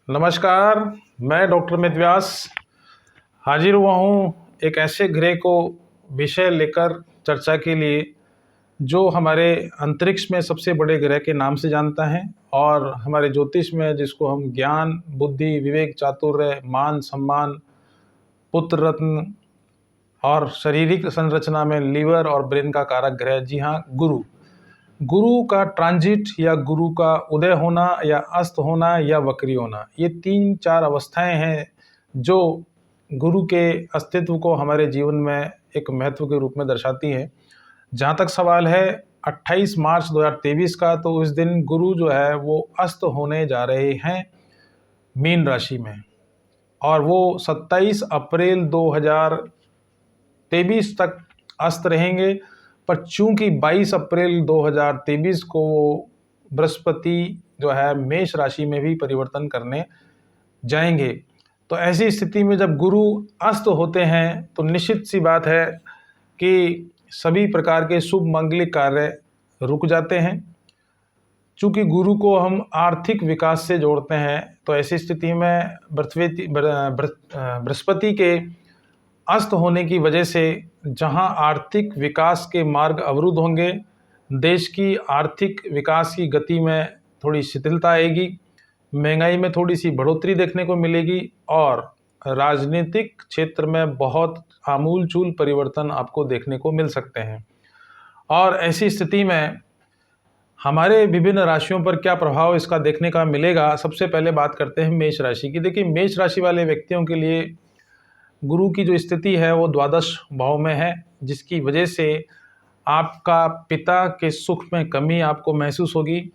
नमस्कार। मैं डॉक्टर अमित व्यास हाजिर हुआ हूँ एक ऐसे ग्रह को विषय लेकर चर्चा के लिए जो हमारे अंतरिक्ष में सबसे बड़े ग्रह के नाम से जानता है और हमारे ज्योतिष में जिसको हम ज्ञान, बुद्धि, विवेक, चातुर्य, मान, सम्मान, पुत्र रत्न और शारीरिक संरचना में लीवर और ब्रेन का कारक ग्रह, जी हाँ, गुरु। गुरु का ट्रांजिट या गुरु का उदय होना या अस्त होना या वक्री होना, ये 3-4 अवस्थाएं हैं जो गुरु के अस्तित्व को हमारे जीवन में एक महत्व के रूप में दर्शाती हैं। जहाँ तक सवाल है 28 मार्च 2023 का, तो उस दिन गुरु जो है वो अस्त होने जा रहे हैं मीन राशि में, और वो 27 अप्रैल 2023 तक अस्त रहेंगे। पर चूंकि 22 अप्रैल 2023 को वो बृहस्पति जो है मेष राशि में भी परिवर्तन करने जाएंगे, तो ऐसी स्थिति में जब गुरु अस्त होते हैं तो निश्चित सी बात है कि सभी प्रकार के शुभ मांगलिक कार्य रुक जाते हैं। चूंकि गुरु को हम आर्थिक विकास से जोड़ते हैं, तो ऐसी स्थिति में बृहस्पति के अस्त होने की वजह से जहां आर्थिक विकास के मार्ग अवरुद्ध होंगे, देश की आर्थिक विकास की गति में थोड़ी शिथिलता आएगी, महंगाई में थोड़ी सी बढ़ोतरी देखने को मिलेगी और राजनीतिक क्षेत्र में बहुत आमूलचूल परिवर्तन आपको देखने को मिल सकते हैं। और ऐसी स्थिति में हमारे विभिन्न राशियों पर क्या प्रभाव इसका देखने का मिलेगा, सबसे पहले बात करते हैं मेष राशि की। देखिए, मेष राशि वाले व्यक्तियों के लिए गुरु की जो स्थिति है वो द्वादश भाव में है, जिसकी वजह से आपका पिता के सुख में कमी आपको महसूस होगी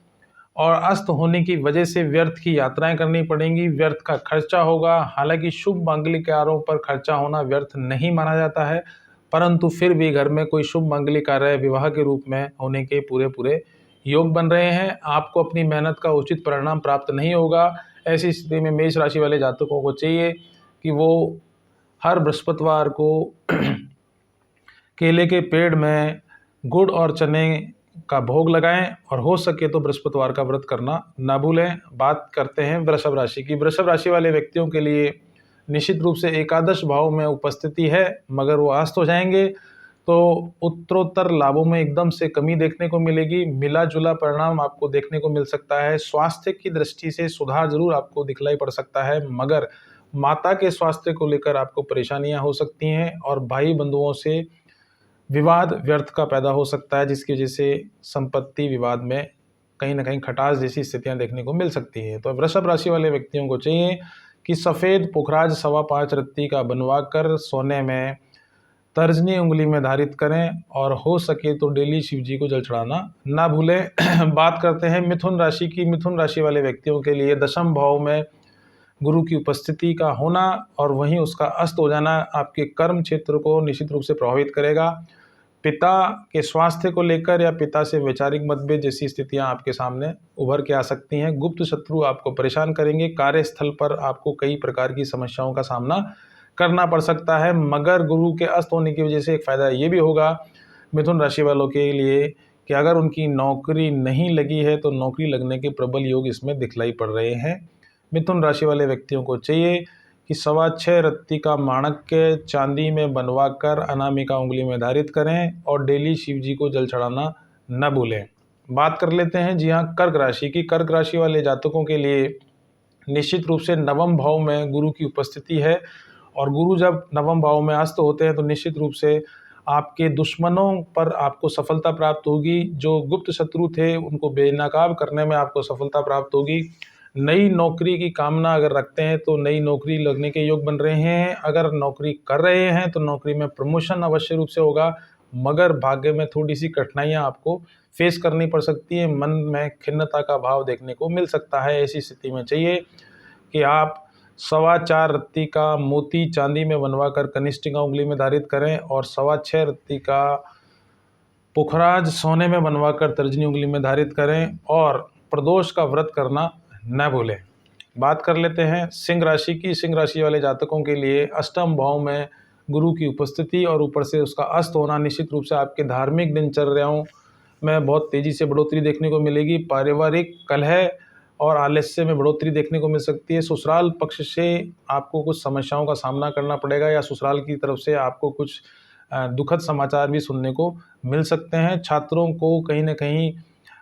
और अस्त होने की वजह से व्यर्थ की यात्राएं करनी पड़ेंगी, व्यर्थ का खर्चा होगा। हालांकि शुभ मांगलिक कार्यों पर खर्चा होना व्यर्थ नहीं माना जाता है, परंतु फिर भी घर में कोई शुभ मांगलिक कार्य विवाह के रूप में होने के पूरे योग बन रहे हैं। आपको अपनी मेहनत का उचित परिणाम प्राप्त नहीं होगा। ऐसी स्थिति में मेष राशि वाले जातकों को चाहिए कि वो हर बृहस्पतिवार को केले के पेड़ में गुड़ और चने का भोग लगाएं और हो सके तो बृहस्पतिवार का व्रत करना ना भूलें। बात करते हैं वृषभ राशि की। वृषभ राशि वाले व्यक्तियों के लिए निश्चित रूप से एकादश भाव में उपस्थिति है, मगर वो अस्त हो जाएंगे तो उत्तरोत्तर लाभों में एकदम से कमी देखने को मिलेगी। मिला जुला परिणाम आपको देखने को मिल सकता है। स्वास्थ्य की दृष्टि से सुधार जरूर आपको दिखलाई पड़ सकता है, मगर माता के स्वास्थ्य को लेकर आपको परेशानियां हो सकती हैं और भाई बंधुओं से विवाद व्यर्थ का पैदा हो सकता है, जिसकी वजह से संपत्ति विवाद में कहीं ना कहीं खटास जैसी स्थितियां देखने को मिल सकती है। तो वृषभ राशि वाले व्यक्तियों को चाहिए कि सफ़ेद पुखराज 5.25 रत्ती का बनवा कर सोने में तर्जनी उंगली में धारित करें और हो सके तो डेली शिव जी को जल चढ़ाना ना भूलें। बात करते हैं मिथुन राशि की। मिथुन राशि वाले व्यक्तियों के लिए दशम भाव में गुरु की उपस्थिति का होना और वहीं उसका अस्त हो जाना आपके कर्म क्षेत्र को निश्चित रूप से प्रभावित करेगा। पिता के स्वास्थ्य को लेकर या पिता से वैचारिक मतभेद जैसी स्थितियां आपके सामने उभर के आ सकती हैं। गुप्त शत्रु आपको परेशान करेंगे। कार्यस्थल पर आपको कई प्रकार की समस्याओं का सामना करना पड़ सकता है, मगर गुरु के अस्त होने की वजह से एक फ़ायदा ये भी होगा मिथुन राशि वालों के लिए कि अगर उनकी नौकरी नहीं लगी है तो नौकरी लगने के प्रबल योग इसमें दिखलाई पड़ रहे हैं। मिथुन राशि वाले व्यक्तियों को चाहिए कि 6.25 रत्ती का माणक्य चांदी में बनवा कर अनामिका उंगली में धारित करें और डेली शिव जी को जल चढ़ाना न भूलें। बात कर लेते हैं जी हाँ कर्क राशि की। कर्क राशि वाले जातकों के लिए निश्चित रूप से नवम भाव में गुरु की उपस्थिति है और गुरु जब नवम भाव में अस्त होते हैं तो निश्चित रूप से आपके दुश्मनों पर आपको सफलता प्राप्त होगी। जो गुप्त शत्रु थे उनको बेनकाब करने में आपको सफलता प्राप्त होगी। नई नौकरी की कामना अगर रखते हैं तो नई नौकरी लगने के योग बन रहे हैं। अगर नौकरी कर रहे हैं तो नौकरी में प्रमोशन अवश्य रूप से होगा, मगर भाग्य में थोड़ी सी कठिनाइयां आपको फेस करनी पड़ सकती है। मन में खिन्नता का भाव देखने को मिल सकता है। ऐसी स्थिति में चाहिए कि आप 4.25 रत्ती का मोती चांदी में बनवा कर कनिष्ठिका उंगली में धारित करें और 6.25 रत्ती का पुखराज सोने में बनवा कर तर्जनी उंगली में धारित करें और प्रदोष का व्रत करना न भूलें। बात कर लेते हैं सिंह राशि की। सिंह राशि वाले जातकों के लिए अष्टम भाव में गुरु की उपस्थिति और ऊपर से उसका अस्त होना निश्चित रूप से आपके धार्मिक दिनचर्याओं में बहुत तेज़ी से बढ़ोतरी देखने को मिलेगी। पारिवारिक कलह और आलस्य में बढ़ोतरी देखने को मिल सकती है। ससुराल पक्ष से आपको कुछ समस्याओं का सामना करना पड़ेगा या ससुराल की तरफ से आपको कुछ दुखद समाचार भी सुनने को मिल सकते हैं। छात्रों को कहीं न कहीं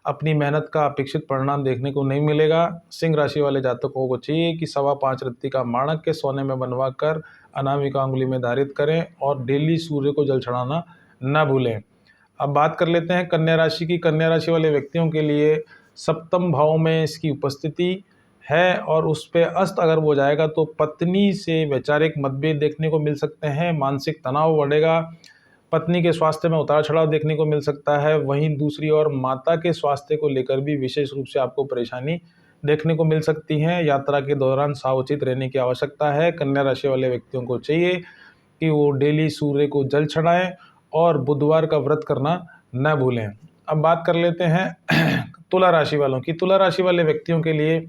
अपनी मेहनत का अपेक्षित परिणाम देखने को नहीं मिलेगा। सिंह राशि वाले जातकों को चाहिए कि 5.25 रत्ती का माणक के सोने में बनवा कर अनामिका अंगुली में धारित करें और डेली सूर्य को जल चढ़ाना न भूलें। अब बात कर लेते हैं कन्या राशि की। कन्या राशि वाले व्यक्तियों के लिए सप्तम भाव में इसकी उपस्थिति है और उस पे अस्त अगर हो जाएगा तो पत्नी से वैचारिक मतभेद देखने को मिल सकते हैं, मानसिक तनाव बढ़ेगा, पत्नी के स्वास्थ्य में उतार चढ़ाव देखने को मिल सकता है। वहीं दूसरी ओर माता के स्वास्थ्य को लेकर भी विशेष रूप से आपको परेशानी देखने को मिल सकती है। यात्रा के दौरान सावचेत रहने की आवश्यकता है। कन्या राशि वाले व्यक्तियों को चाहिए कि वो डेली सूर्य को जल चढ़ाएं और बुधवार का व्रत करना न भूलें। अब बात कर लेते हैं तुला राशि वालों की। तुला राशि वाले व्यक्तियों के लिए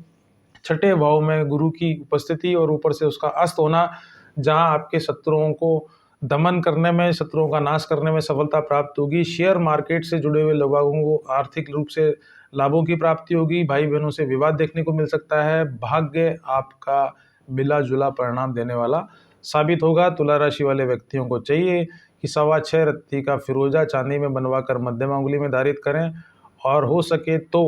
छठे भाव में गुरु की उपस्थिति और ऊपर से उसका अस्त होना, जहां आपके शत्रुओं को दमन करने में, शत्रुओं का नाश करने में सफलता प्राप्त होगी। शेयर मार्केट से जुड़े हुए लोगों को आर्थिक रूप से लाभों की प्राप्ति होगी। भाई बहनों से विवाद देखने को मिल सकता है। भाग्य आपका मिला जुला परिणाम देने वाला साबित होगा। तुला राशि वाले व्यक्तियों को चाहिए कि 6.25 रत्ती का फिरोजा चांदी में बनवा कर मध्यमा अंगुली में धारित करें और हो सके तो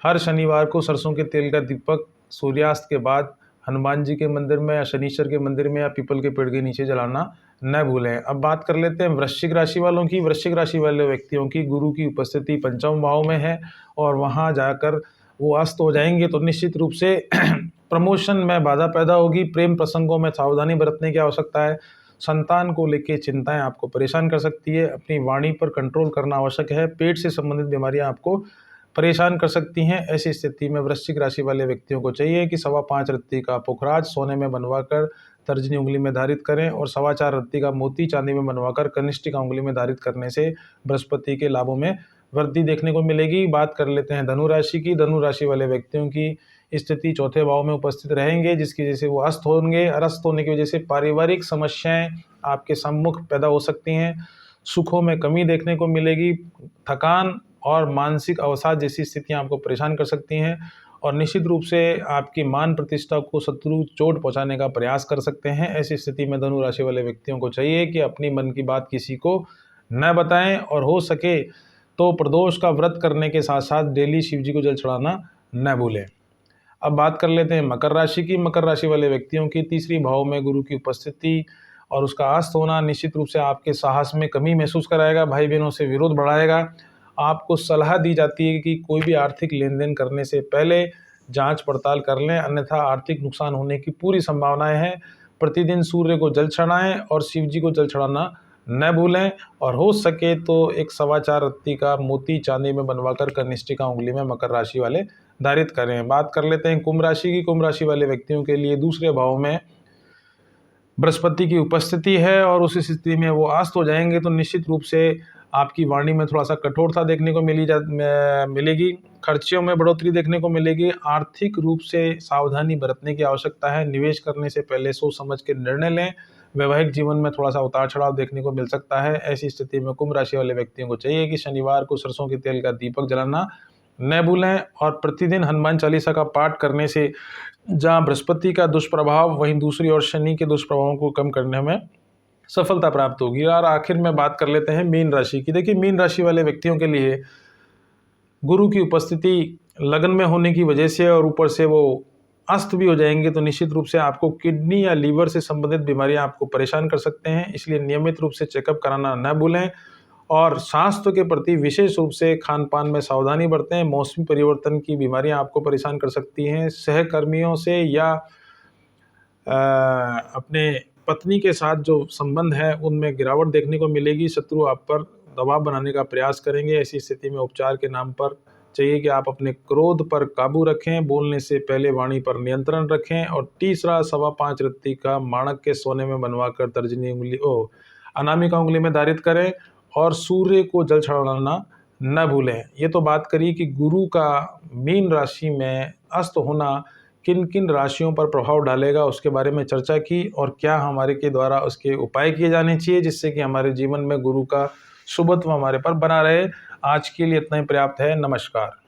हर शनिवार को सरसों के तेल का दीपक सूर्यास्त के बाद हनुमान जी के मंदिर में या शनीश्वर के मंदिर में या पीपल के पेड़ के नीचे जलाना न भूलें। अब बात कर लेते हैं वृश्चिक राशि वालों की। वृश्चिक राशि वाले व्यक्तियों की गुरु की उपस्थिति पंचम भाव में है और वहां जाकर वो अस्त हो जाएंगे तो निश्चित रूप से प्रमोशन में बाधा पैदा होगी। प्रेम प्रसंगों में सावधानी बरतने की आवश्यकता है। संतान को लेकर चिंताएं आपको परेशान कर सकती है। अपनी वाणी पर कंट्रोल करना आवश्यक है। पेट से संबंधित बीमारियां आपको परेशान कर सकती हैं। ऐसी स्थिति में वृश्चिक राशि वाले व्यक्तियों को चाहिए कि 5.25 रत्ती का पुखराज सोने में बनवाकर तर्जनी उंगली में धारित करें और 4.25 रत्ती का मोती चांदी में बनवाकर कनिष्ठिका उंगली में धारित करने से बृहस्पति के लाभों में वृद्धि देखने को मिलेगी। बात कर लेते हैं धनु राशि की। धनु राशि वाले व्यक्तियों की स्थिति चौथे भाव में उपस्थित रहेंगे, जिसकी वजह से वो अस्त होंगे। अस्त होने की वजह से पारिवारिक समस्याएं आपके सम्मुख पैदा हो सकती हैं। सुखों में कमी देखने को मिलेगी। थकान और मानसिक अवसाद जैसी स्थितियां आपको परेशान कर सकती हैं और निश्चित रूप से आपकी मान प्रतिष्ठा को शत्रु चोट पहुंचाने का प्रयास कर सकते हैं। ऐसी स्थिति में धनु राशि वाले व्यक्तियों को चाहिए कि अपनी मन की बात किसी को न बताएं और हो सके तो प्रदोष का व्रत करने के साथ साथ डेली शिव जी को जल चढ़ाना न भूलें। अब बात कर लेते हैं मकर राशि की। मकर राशि वाले व्यक्तियों की तीसरी भाव में गुरु की उपस्थिति और उसका अस्त होना निश्चित रूप से आपके साहस में कमी महसूस कराएगा। भाई बहनों से विरोध बढ़ाएगा। आपको सलाह दी जाती है कि कोई भी आर्थिक लेन देन करने से पहले जांच पड़ताल कर लें, अन्यथा आर्थिक नुकसान होने की पूरी संभावनाएं हैं। प्रतिदिन सूर्य को जल चढ़ाएं और शिव जी को जल चढ़ाना न भूलें और हो सके तो एक 4.25 रत्ती का मोती चांदी में बनवाकर कनिष्ठिका उंगली में मकर राशि वाले धारित करें। बात कर लेते हैं कुंभ राशि की। कुंभ राशि वाले व्यक्तियों के लिए दूसरे भाव में बृहस्पति की उपस्थिति है और उस स्थिति में वो अस्त हो जाएंगे तो निश्चित रूप से आपकी वाणी में थोड़ा सा कठोरता देखने को मिलेगी। खर्चों में बढ़ोतरी देखने को मिलेगी। आर्थिक रूप से सावधानी बरतने की आवश्यकता है। निवेश करने से पहले सोच समझ के निर्णय लें। वैवाहिक जीवन में थोड़ा सा उतार चढ़ाव देखने को मिल सकता है। ऐसी स्थिति में कुंभ राशि वाले व्यक्तियों को चाहिए कि शनिवार को सरसों के तेल का दीपक जलाना न भूलें और प्रतिदिन हनुमान चालीसा का पाठ करने से जहाँ बृहस्पति का दुष्प्रभाव वहीं दूसरी ओर शनि के दुष्प्रभावों को कम करने में सफलता प्राप्त होगी। और आखिर में बात कर लेते हैं मीन राशि की। देखिए मीन राशि वाले व्यक्तियों के लिए गुरु की उपस्थिति लगन में होने की वजह से और ऊपर से वो अस्त भी हो जाएंगे तो निश्चित रूप से आपको किडनी या लीवर से संबंधित बीमारियां आपको परेशान कर सकते हैं। इसलिए नियमित रूप से चेकअप कराना न भूलें और स्वास्थ्य के प्रति विशेष रूप से खान पान में सावधानी बरतें। मौसमी परिवर्तन की बीमारियां आपको परेशान कर सकती हैं। सहकर्मियों से या अपने पत्नी के साथ जो संबंध है उनमें गिरावट देखने को मिलेगी। शत्रु आप पर दबाव बनाने का प्रयास करेंगे। ऐसी स्थिति में उपचार के नाम पर चाहिए कि आप अपने क्रोध पर काबू रखें, बोलने से पहले वाणी पर नियंत्रण रखें और तीसरा 5.25 रत्ती का माणक के सोने में बनवाकर तर्जनी उंगली अनामिका उंगली में धारित करें और सूर्य को जल चढ़ाना न भूलें। ये तो बात करी कि गुरु का मीन राशि में अस्त होना किन किन राशियों पर प्रभाव डालेगा उसके बारे में चर्चा की और क्या हमारे के द्वारा उसके उपाय किए जाने चाहिए जिससे कि हमारे जीवन में गुरु का शुभत्व हमारे पर बना रहे। आज के लिए इतना ही पर्याप्त है। नमस्कार।